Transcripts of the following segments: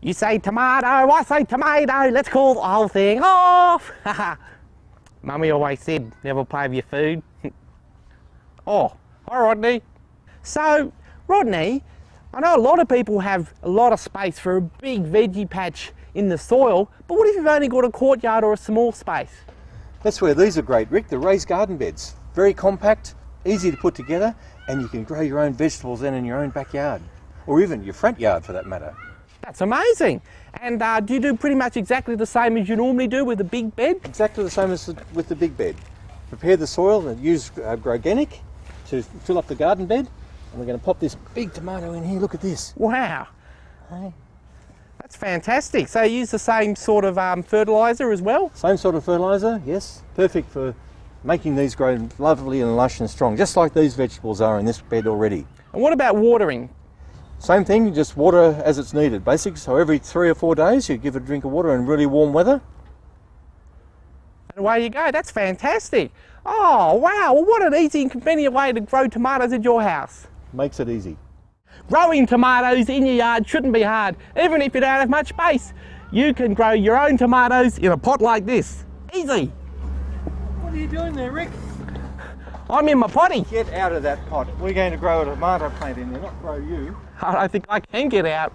You say tomato, I say tomato, let's call the whole thing off. Mummy always said, never play with your food. Oh, hi Rodney. So, Rodney, I know a lot of people have a lot of space for a big veggie patch in the soil, but what if you've only got a courtyard or a small space? That's where these are great, Rick, the raised garden beds. Very compact, easy to put together, and you can grow your own vegetables then in your own backyard, or even your front yard for that matter. That's amazing. And do you do pretty much exactly the same as you normally do with a big bed? Exactly the same as with the big bed. Prepare the soil and use organic to fill up the garden bed. And we're going to pop this big tomato in here. Look at this. Wow. Hey. That's fantastic. So you use the same sort of fertiliser as well? Same sort of fertiliser, yes. Perfect for making these grow lovely and lush and strong, just like these vegetables are in this bed already. And what about watering? Same thing, just water as it's needed, basically. So every 3 or 4 days you give it a drink of water in really warm weather. And away you go. That's fantastic. Oh, wow. Well, what an easy and convenient way to grow tomatoes at your house. Makes it easy. Growing tomatoes in your yard shouldn't be hard, even if you don't have much space. You can grow your own tomatoes in a pot like this. Easy. What are you doing there, Rick? I'm in my potty. Get out of that pot. We're going to grow a tomato plant in there, not grow you. I don't think I can get out.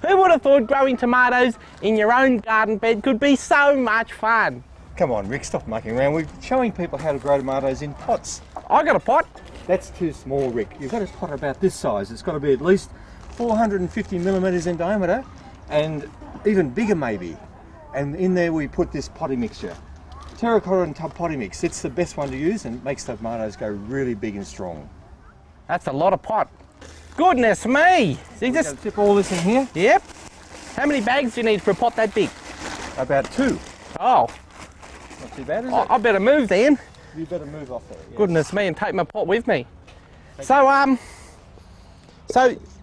Who would have thought growing tomatoes in your own garden bed could be so much fun? Come on, Rick, stop mucking around. We're showing people how to grow tomatoes in pots. I got a pot. That's too small, Rick. You've got a pot about this size. It's got to be at least 450 millimetres in diameter and even bigger maybe. And in there we put this potty mixture. Terracotta and tub potty mix. It's the best one to use and makes the tomatoes go really big and strong. That's a lot of pot. Goodness me! See, just tip all this in here? Yep. How many bags do you need for a pot that big? About 2. Oh. Not too bad, is it? I better move then. You better move off there. Yes. Goodness me, and take my pot with me. So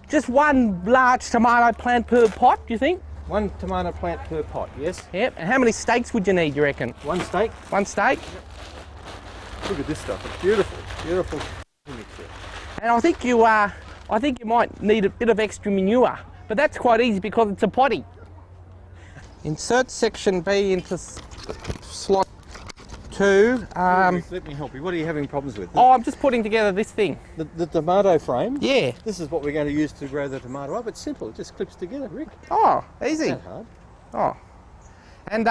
just one large tomato plant per pot, do you think? 1 tomato plant per pot, yes. Yep. And how many stakes would you need, you reckon? 1 stake. 1 stake? Yep. Look at this stuff. It's beautiful. Beautiful mixture. And I think you might need a bit of extra manure, but that's quite easy because it's a potty. Insert section B into slot 2. Let me help you. What are you having problems with? Oh, I'm just putting together this thing. The tomato frame? Yeah. This is what we're going to use to grow the tomato up. It's simple. It just clips together, Rick. Oh, easy. Not hard. Oh. And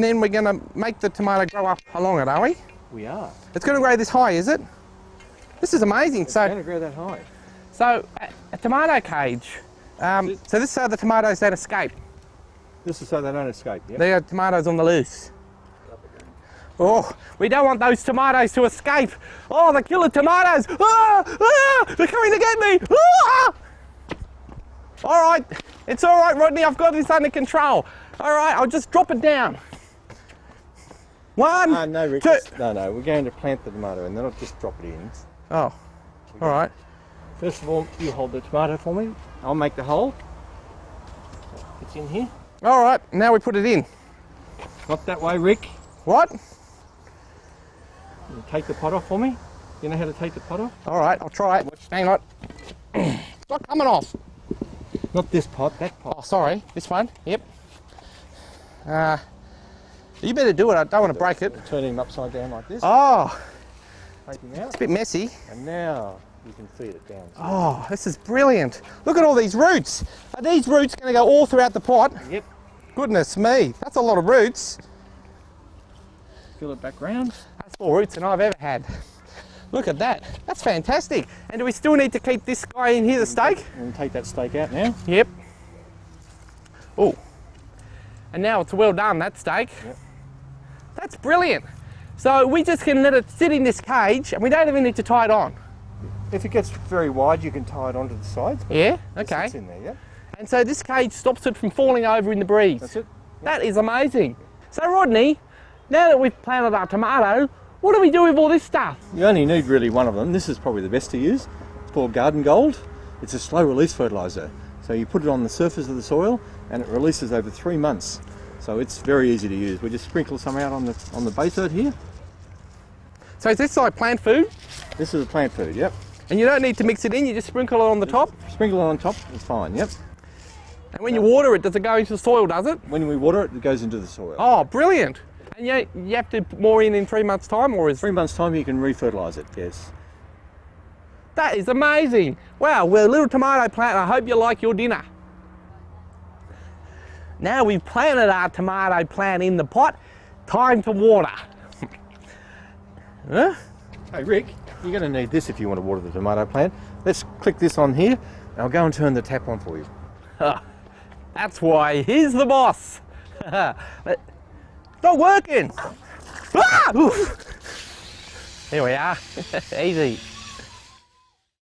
then we're going to make the tomato grow up along it, are we? We are. It's going to grow this high, is it? This is amazing. It's going to grow that high. So, a tomato cage. So this is so the tomatoes don't escape. This is so they don't escape, yeah? They are tomatoes on the loose. Oh, we don't want those tomatoes to escape. Oh, the killer tomatoes. Ah, ah, they're coming to get me. Ah! All right, it's all right, Rodney. I've got this under control. All right, I'll just drop it down. 1, no, Rick, 2. No, we're going to plant the tomato and then I'll just drop it in. Oh, all right. First of all, you hold the tomato for me. I'll make the hole. It's in here. All right, now we put it in. Not that way, Rick. What? You take the pot off for me. You know how to take the pot off? All right, I'll try it. Hang on. It's not coming off. Not this pot, that pot. Oh, sorry. This one? Yep. You better do it. I don't want to break it. Turning him upside down like this. Oh. Take him out. It's a bit messy. And now you can feed it down. Oh, this is brilliant. Look at all these roots. Are these roots going to go all throughout the pot? Yep. Goodness me, that's a lot of roots. Fill it back round. That's more roots than I've ever had. Look at that. That's fantastic. And do we still need to keep this guy in here, the stake? We'll take that stake out now. Yep. Oh. And now it's well done, that stake. Yep. That's brilliant. So we just can let it sit in this cage and we don't even need to tie it on. If it gets very wide, you can tie it onto the sides. Yeah, okay. It's in there, yeah. And so this cage stops it from falling over in the breeze. That's it. Yep. That is amazing. So Rodney, now that we've planted our tomato, what do we do with all this stuff? You only need really one of them. This is probably the best to use. It's called Garden Gold. It's a slow release fertiliser. So you put it on the surface of the soil and it releases over 3 months. So it's very easy to use. We just sprinkle some out on the base out here. So is this like plant food? This is a plant food, yep. And you don't need to mix it in, you just sprinkle it on the top? Sprinkle it on top, it's fine, yep. And when you water it, does it go into the soil, does it? When we water it, it goes into the soil. Oh, brilliant. And you have to put more in 3 months' time, or is... 3 months' time you can refertilise it, yes. That is amazing. Wow, we're a little tomato plant. I hope you like your dinner. Now we've planted our tomato plant in the pot, time to water. Huh? Hey Rick, you're going to need this if you want to water the tomato plant. Let's click this on here, and I'll go and turn the tap on for you. That's why he's the boss. Not working. Ah! Here we are. Easy.